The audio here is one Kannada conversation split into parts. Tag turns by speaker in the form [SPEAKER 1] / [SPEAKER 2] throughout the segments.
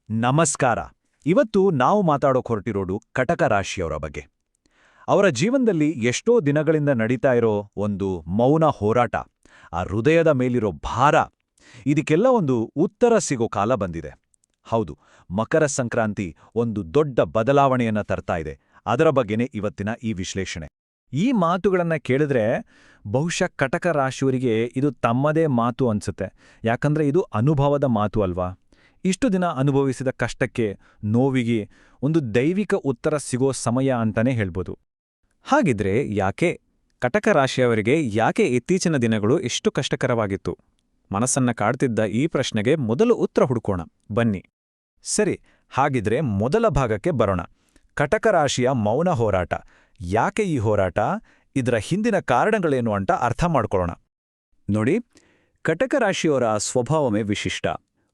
[SPEAKER 1] ನಮಸ್ಕಾರ. ಇವತ್ತು ನಾವು ಮಾತಾಡೋಕೆ ಹೊರಟಿರೋದು ಕಟಕ ರಾಶಿಯವರ ಬಗ್ಗೆ. ಅವರ ಜೀವನದಲ್ಲಿ ಎಷ್ಟೋ ದಿನಗಳಿಂದ ನಡೀತಾ ಇರೋ ಒಂದು ಮೌನ ಹೋರಾಟ, ಆ ಹೃದಯದ ಮೇಲಿರೋ ಭಾರ, ಇದಕ್ಕೆಲ್ಲ ಒಂದು ಉತ್ತರ ಸಿಗೋ ಕಾಲ ಬಂದಿದೆ. ಹೌದು, ಮಕರ ಸಂಕ್ರಾಂತಿ ಒಂದು ದೊಡ್ಡ ಬದಲಾವಣೆಯನ್ನ ತರ್ತಾ ಇದೆ. ಅದರ ಬಗ್ಗೆನೇ ಇವತ್ತಿನ ಈ ವಿಶ್ಲೇಷಣೆ. ಈ ಮಾತುಗಳನ್ನ ಕೇಳಿದ್ರೆ ಬಹುಶಃ ಕಟಕ ರಾಶಿಯವರಿಗೆ ಇದು ತಮ್ಮದೇ ಮಾತು ಅನ್ಸುತ್ತೆ. ಯಾಕಂದ್ರೆ ಇದು ಅನುಭವದ ಮಾತು ಅಲ್ವಾ. ಇಷ್ಟು ದಿನ ಅನುಭವಿಸಿದ ಕಷ್ಟಕ್ಕೆ, ನೋವಿಗೆ ಒಂದು ದೈವಿಕ ಉತ್ತರ ಸಿಗೋ ಸಮಯ ಅಂತಾನೆ ಹೇಳ್ಬೋದು. ಹಾಗಿದ್ರೆ ಯಾಕೆ ಕಟಕ ರಾಶಿಯವರಿಗೆ ಇತ್ತೀಚಿನ ದಿನಗಳು ಇಷ್ಟು ಕಷ್ಟಕರವಾಗಿತ್ತು? ಮನಸ್ಸನ್ನ ಕಾಡ್ತಿದ್ದ ಈ ಪ್ರಶ್ನೆಗೆ ಮೊದಲು ಉತ್ತರ ಹುಡುಕೋಣ ಬನ್ನಿ. ಸರಿ, ಹಾಗಿದ್ರೆ ಮೊದಲ ಭಾಗಕ್ಕೆ ಬರೋಣ. ಕಟಕ ರಾಶಿಯ ಮೌನ ಹೋರಾಟ. ಯಾಕೆ ಈ ಹೋರಾಟ? ಇದರ ಹಿಂದಿನ ಕಾರಣಗಳೇನು ಅಂತ ಅರ್ಥ ಮಾಡ್ಕೊಳ್ಳೋಣ. ನೋಡಿ, ಕಟಕ ರಾಶಿಯವರ ಸ್ವಭಾವವೇ ವಿಶಿಷ್ಟ.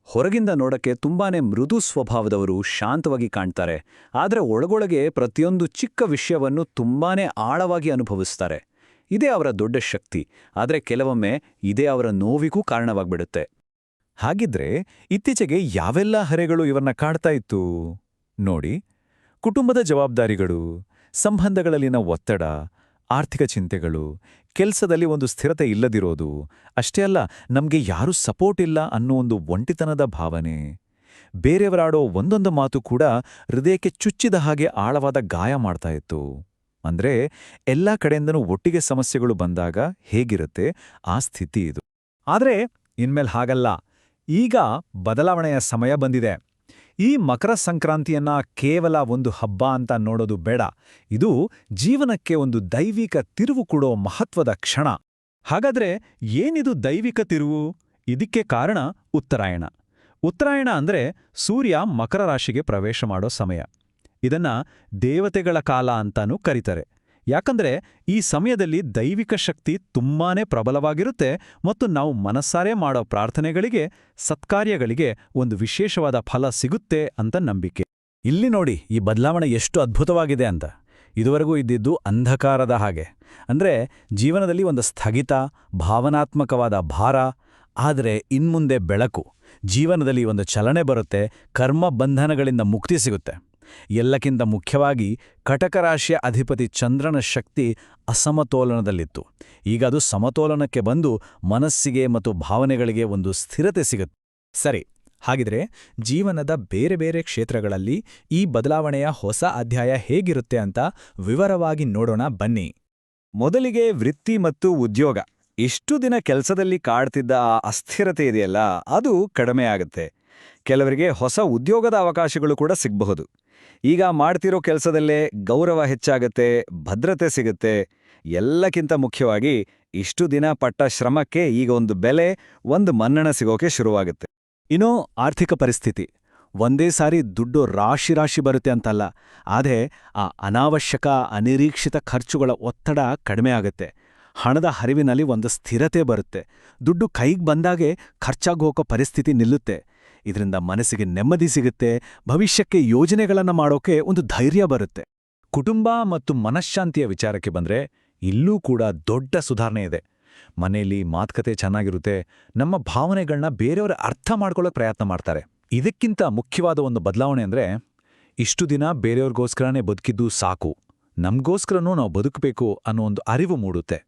[SPEAKER 1] ಹೊರಗಿಂದ ನೋಡಕ್ಕೆ ತುಂಬಾನೇ ಮೃದು ಸ್ವಭಾವದವರು, ಶಾಂತವಾಗಿ ಕಾಣ್ತಾರೆ. ಆದರೆ ಒಳಗೊಳಗೆ ಪ್ರತಿಯೊಂದು ಚಿಕ್ಕ ವಿಷಯವನ್ನು ತುಂಬಾನೇ ಆಳವಾಗಿ ಅನುಭವಿಸ್ತಾರೆ. ಇದೇ ಅವರ ದೊಡ್ಡ ಶಕ್ತಿ. ಆದರೆ ಕೆಲವೊಮ್ಮೆ ಇದೇ ಅವರ ನೋವಿಗೂ ಕಾರಣವಾಗ್ಬಿಡುತ್ತೆ. ಹಾಗಿದ್ರೆ ಇತ್ತೀಚೆಗೆ ಯಾವೆಲ್ಲ ಹರೆಗಳು ಇವರನ್ನ ಕಾಡ್ತಾ ಇತ್ತು ನೋಡಿ. ಕುಟುಂಬದ ಜವಾಬ್ದಾರಿಗಳು, ಸಂಬಂಧಗಳಲ್ಲಿನ ಒತ್ತಡ, ಆರ್ಥಿಕ ಚಿಂತೆಗಳು, ಕೆಲಸದಲ್ಲಿ ಒಂದು ಸ್ಥಿರತೆ ಇಲ್ಲದಿರೋದು, ಅಷ್ಟೇ ಅಲ್ಲ, ನಮಗೆ ಯಾರೂ ಸಪೋರ್ಟ್ ಇಲ್ಲ ಅನ್ನೋ ಒಂದು ಒಂಟಿತನದ ಭಾವನೆ. ಬೇರೆಯವರಾಡೋ ಒಂದೊಂದು ಮಾತು ಕೂಡ ಹೃದಯಕ್ಕೆ ಚುಚ್ಚಿದ ಹಾಗೆ ಆಳವಾದ ಗಾಯ ಮಾಡ್ತಾ ಇತ್ತು. ಅಂದ್ರೆ ಎಲ್ಲ ಕಡೆಯಿಂದನೂ ಒಟ್ಟಿಗೆ ಸಮಸ್ಯೆಗಳು ಬಂದಾಗ ಹೇಗಿರುತ್ತೆ ಆ ಸ್ಥಿತಿ ಇದು. ಆದ್ರೆ ಇನ್ಮೇಲೆ ಹಾಗಲ್ಲ. ಈಗ ಬದಲಾವಣೆಯ ಸಮಯ ಬಂದಿದೆ. ಈ ಮಕರ ಸಂಕ್ರಾಂತಿಯನ್ನ ಕೇವಲ ಒಂದು ಹಬ್ಬ ಅಂತ ನೋಡೋದು ಬೇಡ. ಇದು ಜೀವನಕ್ಕೆ ಒಂದು ದೈವಿಕ ತಿರುವು ಕೊಡೋ ಮಹತ್ವದ ಕ್ಷಣ. ಹಾಗಾದ್ರೆ ಏನಿದು ದೈವಿಕ ತಿರುವು? ಇದಕ್ಕೆ ಕಾರಣ ಉತ್ತರಾಯಣ. ಉತ್ತರಾಯಣ ಅಂದ್ರೆ ಸೂರ್ಯ ಮಕರ ರಾಶಿಗೆ ಪ್ರವೇಶ ಮಾಡೋ ಸಮಯ. ಇದನ್ನ ದೇವತೆಗಳ ಕಾಲ ಅಂತಾನೂ ಕರೀತಾರೆ. ಯಾಕಂದ್ರೆ ಈ ಸಮಯದಲ್ಲಿ ದೈವಿಕ ಶಕ್ತಿ ತುಂಬಾನೇ ಪ್ರಬಲವಾಗಿರುತ್ತೆ ಮತ್ತು ನಾವು ಮನಸ್ಸಾರೆ ಮಾಡೋ ಪ್ರಾರ್ಥನೆಗಳಿಗೆ, ಸತ್ಕಾರ್ಯಗಳಿಗೆ ಒಂದು ವಿಶೇಷವಾದ ಫಲ ಸಿಗುತ್ತೆ ಅಂತ ನಂಬಿಕೆ. ಇಲ್ಲಿ ನೋಡಿ ಈ ಬದಲಾವಣೆ ಎಷ್ಟು ಅದ್ಭುತವಾಗಿದೆ ಅಂತ. ಇದುವರೆಗೂ ಇದ್ದಿದ್ದು ಅಂಧಕಾರದ ಹಾಗೆ. ಅಂದ್ರೆ ಜೀವನದಲ್ಲಿ ಒಂದು ಸ್ಥಗಿತ, ಭಾವನಾತ್ಮಕವಾದ ಭಾರ. ಆದರೆ ಇನ್ಮುಂದೆ ಬೆಳಕು. ಜೀವನದಲ್ಲಿ ಒಂದು ಚಲನೆ ಬರುತ್ತೆ, ಕರ್ಮ ಬಂಧನಗಳಿಂದ ಮುಕ್ತಿ ಸಿಗುತ್ತೆ. ಎಲ್ಲಕ್ಕಿಂತ ಮುಖ್ಯವಾಗಿ ಕಟಕ ರಾಶಿಯ ಅಧಿಪತಿ ಚಂದ್ರನ ಶಕ್ತಿ ಅಸಮತೋಲನದಲ್ಲಿತ್ತು. ಈಗ ಅದು ಸಮತೋಲನಕ್ಕೆ ಬಂದು ಮನಸ್ಸಿಗೆ ಮತ್ತು ಭಾವನೆಗಳಿಗೆ ಒಂದು ಸ್ಥಿರತೆ ಸಿಗುತ್ತೆ. ಸರಿ, ಹಾಗಿದ್ರೆ ಜೀವನದ ಬೇರೆ ಬೇರೆ ಕ್ಷೇತ್ರಗಳಲ್ಲಿ ಈ ಬದಲಾವಣೆಯ ಹೊಸ ಅಧ್ಯಾಯ ಹೇಗಿರುತ್ತೆ ಅಂತ ವಿವರವಾಗಿ ನೋಡೋಣ ಬನ್ನಿ. ಮೊದಲಿಗೆ ವೃತ್ತಿ ಮತ್ತು ಉದ್ಯೋಗ. ಇಷ್ಟು ದಿನ ಕೆಲಸದಲ್ಲಿ ಕಾಡ್ತಿದ್ದ ಆ ಅಸ್ಥಿರತೆ ಇದೆಯಲ್ಲ, ಅದು ಕಡಿಮೆ ಆಗುತ್ತೆ. ಕೆಲವರಿಗೆ ಹೊಸ ಉದ್ಯೋಗದ ಅವಕಾಶಗಳು ಕೂಡ ಸಿಗಬಹುದು. ಈಗ ಮಾಡ್ತಿರೋ ಕೆಲಸದಲ್ಲೇ ಗೌರವ ಹೆಚ್ಚಾಗತ್ತೆ, ಭದ್ರತೆ ಸಿಗುತ್ತೆ. ಎಲ್ಲಕ್ಕಿಂತ ಮುಖ್ಯವಾಗಿ ಇಷ್ಟು ದಿನ ಪಟ್ಟ ಶ್ರಮಕ್ಕೆ ಈಗ ಒಂದು ಬೆಲೆ, ಒಂದು ಮನ್ನಣ ಸಿಗೋಕೆ ಶುರುವಾಗುತ್ತೆ. ಇನ್ನೂ ಆರ್ಥಿಕ ಪರಿಸ್ಥಿತಿ. ಒಂದೇ ಸಾರಿ ದುಡ್ಡು ರಾಶಿ ಬರುತ್ತೆ ಅಂತಲ್ಲ, ಆದರೆ ಆ ಅನಾವಶ್ಯಕ, ಅನಿರೀಕ್ಷಿತ ಖರ್ಚುಗಳ ಒತ್ತಡ ಕಡಿಮೆ ಆಗುತ್ತೆ. ಹಣದ ಹರಿವಿನಲ್ಲಿ ಒಂದು ಸ್ಥಿರತೆ ಬರುತ್ತೆ. ದುಡ್ಡು ಕೈಗೆ ಬಂದಾಗೆ ಖರ್ಚಾಗೋಕೋ ಪರಿಸ್ಥಿತಿ ನಿಲ್ಲುತ್ತೆ. ಇದರಿಂದ ಮನಸ್ಸಿಗೆ ನೆಮ್ಮದಿ ಸಿಗುತ್ತೆ. ಭವಿಷ್ಯಕ್ಕೆ ಯೋಜನೆಗಳನ್ನು ಮಾಡೋಕೆ ಒಂದು ಧೈರ್ಯ ಬರುತ್ತೆ. ಕುಟುಂಬ ಮತ್ತು ಮನಃಶಾಂತಿಯ ವಿಚಾರಕ್ಕೆ ಬಂದ್ರೆ ಇಲ್ಲೂ ಕೂಡ ದೊಡ್ಡ ಸುಧಾರಣೆ ಇದೆ. ಮನೆಯಲ್ಲಿ ಮಾತುಕತೆ ಚೆನ್ನಾಗಿರುತ್ತೆ. ನಮ್ಮ ಭಾವನೆಗಳನ್ನ ಬೇರೆಯವರ ಅರ್ಥ ಮಾಡ್ಕೊಳ್ಳೋಕೆ ಪ್ರಯತ್ನ ಮಾಡ್ತಾರೆ. ಇದಕ್ಕಿಂತ ಮುಖ್ಯವಾದ ಒಂದು ಬದಲಾವಣೆ ಅಂದ್ರೆ, ಇಷ್ಟು ದಿನ ಬೇರೆಯವ್ರಿಗೋಸ್ಕರನೇ ಬದುಕಿದ್ದು ಸಾಕು, ನಮಗೋಸ್ಕರನೂ ನಾವು ಬದುಕಬೇಕು ಅನ್ನೋ ಒಂದು ಅರಿವು ಮೂಡುತ್ತೆ.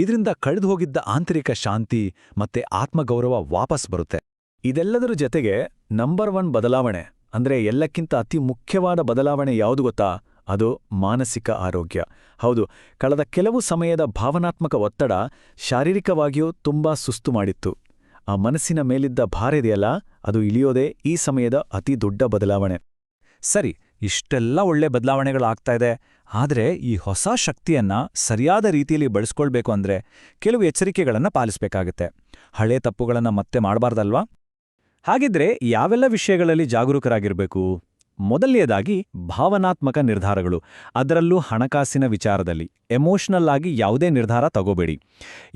[SPEAKER 1] ಇದರಿಂದ ಕಳೆದು ಹೋಗಿದ್ದ ಆಂತರಿಕ ಶಾಂತಿ ಮತ್ತೆ ಆತ್ಮಗೌರವ ವಾಪಸ್ ಬರುತ್ತೆ. ಇದೆಲ್ಲದರ ಜೊತೆಗೆ ನಂಬರ್ 1 ಬದಲಾವಣೆ ಅಂದ್ರೆ, ಎಲ್ಲಕ್ಕಿಂತ ಅತಿ ಮುಖ್ಯವಾದ ಬದಲಾವಣೆ ಯಾವುದು ಗೊತ್ತಾ? ಅದು ಮಾನಸಿಕ ಆರೋಗ್ಯ. ಹೌದು, ಕಳೆದ ಕೆಲವು ಸಮಯದ ಭಾವನಾತ್ಮಕ ಒತ್ತಡ ಶಾರೀರಿಕವಾಗಿಯೂ ತುಂಬಾ ಸುಸ್ತು ಮಾಡಿತ್ತು. ಆ ಮನಸ್ಸಿನ ಮೇಲಿದ್ದ ಭಾರ ಇದೆಯಲ್ಲ, ಅದು ಇಳಿಯೋದೇ ಈ ಸಮಯದ ಅತಿ ದೊಡ್ಡ ಬದಲಾವಣೆ. ಸರಿ, ಇಷ್ಟೆಲ್ಲ ಒಳ್ಳೆ ಬದಲಾವಣೆಗಳಾಗ್ತಾ ಇದೆ. ಆದರೆ ಈ ಹೊಸ ಶಕ್ತಿಯನ್ನ ಸರಿಯಾದ ರೀತಿಯಲ್ಲಿ ಬಳಸ್ಕೊಳ್ಬೇಕು ಅಂದ್ರೆ ಕೆಲವು ಎಚ್ಚರಿಕೆಗಳನ್ನು ಪಾಲಿಸಬೇಕಾಗುತ್ತೆ. ಹಳೆ ತಪ್ಪುಗಳನ್ನು ಮತ್ತೆ ಮಾಡಬಾರ್ದಲ್ವಾ? ಹಾಗಿದ್ರೆ ಯಾವೆಲ್ಲ ವಿಷಯಗಳಲ್ಲಿ ಜಾಗರೂಕರಾಗಿರಬೇಕು? ಮೊದಲನೆಯದಾಗಿ ಭಾವನಾತ್ಮಕ ನಿರ್ಧಾರಗಳು. ಅದರಲ್ಲೂ ಹಣಕಾಸಿನ ವಿಚಾರದಲ್ಲಿ ಎಮೋಷನಲ್ ಆಗಿ ಯಾವುದೇ ನಿರ್ಧಾರ ತಗೋಬೇಡಿ.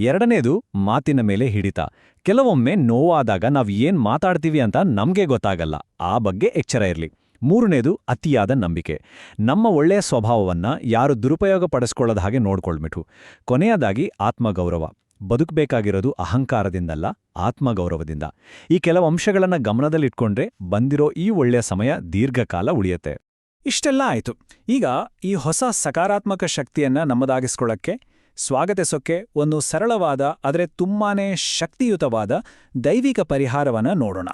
[SPEAKER 1] ಎರಡನೇದು ಮಾತಿನ ಮೇಲೆ ಹಿಡಿತ. ಕೆಲವೊಮ್ಮೆ ನೋವಾದಾಗ ನಾವು ಏನ್ ಮಾತಾಡ್ತೀವಿ ಅಂತ ನಮ್ಗೆ ಗೊತ್ತಾಗಲ್ಲ. ಆ ಬಗ್ಗೆ ಎಚ್ಚರ ಇರಲಿ. ಮೂರನೇದು ಅತಿಯಾದ ನಂಬಿಕೆ. ನಮ್ಮ ಒಳ್ಳೆಯ ಸ್ವಭಾವವನ್ನ ಯಾರು ದುರುಪಯೋಗ ಪಡಿಸ್ಕೊಳ್ಳೋದ ಹಾಗೆ ನೋಡ್ಕೊಳ್ಬಿಟ್ಟು. ಕೊನೆಯದಾಗಿ ಆತ್ಮಗೌರವ. ಬದುಕಬೇಕಾಗಿರೋದು ಅಹಂಕಾರದಿಂದಲ್ಲ, ಆತ್ಮಗೌರವದಿಂದ. ಈ ಕೆಲವು ಅಂಶಗಳನ್ನ ಗಮನದಲ್ಲಿಟ್ಕೊಂಡ್ರೆ ಬಂದಿರೋ ಈ ಒಳ್ಳೆಯ ಸಮಯ ದೀರ್ಘಕಾಲ ಉಳಿಯತ್ತೆ.
[SPEAKER 2] ಇಷ್ಟೆಲ್ಲ ಆಯ್ತು. ಈಗ ಈ ಹೊಸ ಸಕಾರಾತ್ಮಕ ಶಕ್ತಿಯನ್ನ ನಮ್ಮದಾಗಿಸ್ಕೊಳ್ಳಕ್ಕೆ, ಸ್ವಾಗತಿಸೋಕ್ಕೆ ಒಂದು ಸರಳವಾದ ಆದರೆ ತುಂಬಾನೇ ಶಕ್ತಿಯುತವಾದ ದೈವಿಕ ಪರಿಹಾರವನ್ನ ನೋಡೋಣ.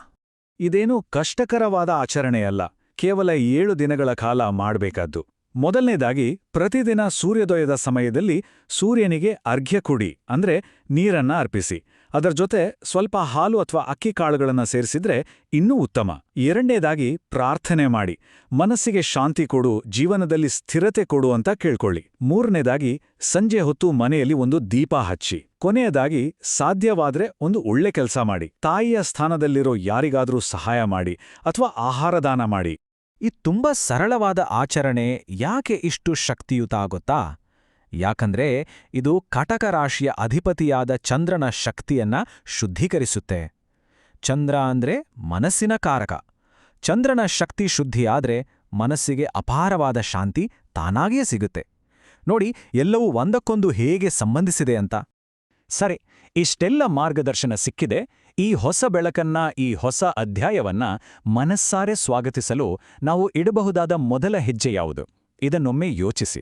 [SPEAKER 1] ಇದೇನು ಕಷ್ಟಕರವಾದ ಆಚರಣೆಯಲ್ಲ, ಕೇವಲ 7 ದಿನಗಳ ಕಾಲ ಮಾಡಬೇಕಾದ್ದು. ಮೊದಲನೇದಾಗಿ, ಪ್ರತಿದಿನ ಸೂರ್ಯೋದಯದ ಸಮಯದಲ್ಲಿ ಸೂರ್ಯನಿಗೆ ಅರ್ಘ್ಯ ಕೊಡಿ, ಅಂದ್ರೆ ನೀರನ್ನ ಅರ್ಪಿಸಿ. ಅದರ ಜೊತೆ ಸ್ವಲ್ಪ ಹಾಲು ಅಥವಾ ಅಕ್ಕಿ ಕಾಳುಗಳನ್ನು ಸೇರಿಸಿದ್ರೆ ಇನ್ನೂ ಉತ್ತಮ. ಎರಡನೇದಾಗಿ, ಪ್ರಾರ್ಥನೆ ಮಾಡಿ, ಮನಸ್ಸಿಗೆ ಶಾಂತಿ ಕೊಡು, ಜೀವನದಲ್ಲಿ ಸ್ಥಿರತೆ ಕೊಡು ಅಂತ ಕೇಳ್ಕೊಳ್ಳಿ. ಮೂರನೇದಾಗಿ, ಸಂಜೆ ಹೊತ್ತು ಮನೆಯಲ್ಲಿ ಒಂದು ದೀಪ ಹಚ್ಚಿ. ಕೊನೆಯದಾಗಿ, ಸಾಧ್ಯವಾದ್ರೆ ಒಂದು ಒಳ್ಳೆ ಕೆಲಸ ಮಾಡಿ, ತಾಯಿಯ ಸ್ಥಾನದಲ್ಲಿರೋ ಯಾರಿಗಾದ್ರೂ ಸಹಾಯ ಮಾಡಿ ಅಥವಾ ಆಹಾರದಾನ ಮಾಡಿ.
[SPEAKER 2] ಈ ತುಂಬಾ ಸರಳವಾದ ಆಚರಣೆ ಯಾಕೆ ಇಷ್ಟು ಶಕ್ತಿಯುತ ಆಗುತ್ತಾ? ಯಾಕಂದ್ರೆ ಇದು ಕಟಕ ರಾಶಿಯ ಅಧಿಪತಿಯಾದ ಚಂದ್ರನ ಶಕ್ತಿಯನ್ನ ಶುದ್ಧೀಕರಿಸುತ್ತೆ. ಚಂದ್ರ ಅಂದ್ರೆ ಮನಸ್ಸಿನ ಕಾರಕ. ಚಂದ್ರನ ಶಕ್ತಿ ಶುದ್ಧಿಯಾದ್ರೆ ಮನಸ್ಸಿಗೆ ಅಪಾರವಾದ ಶಾಂತಿ ತಾನಾಗಿಯೇ ಸಿಗುತ್ತೆ. ನೋಡಿ, ಎಲ್ಲವೂ ಒಂದಕ್ಕೊಂದು ಹೇಗೆ ಸಂಬಂಧಿಸಿದೆ ಅಂತ.
[SPEAKER 1] ಸರಿ, ಇಷ್ಟೆಲ್ಲ ಮಾರ್ಗದರ್ಶನ ಸಿಕ್ಕಿದೆ. ಈ ಹೊಸ ಬೆಳಕನ್ನ, ಈ ಹೊಸ ಅಧ್ಯಾಯವನ್ನ ಮನಸ್ಸಾರೆ ಸ್ವಾಗತಿಸಲು ನಾವು ಇಡಬಹುದಾದ ಮೊದಲ ಹೆಜ್ಜೆ ಯಾವುದು? ಇದನ್ನೊಮ್ಮೆ ಯೋಚಿಸಿ.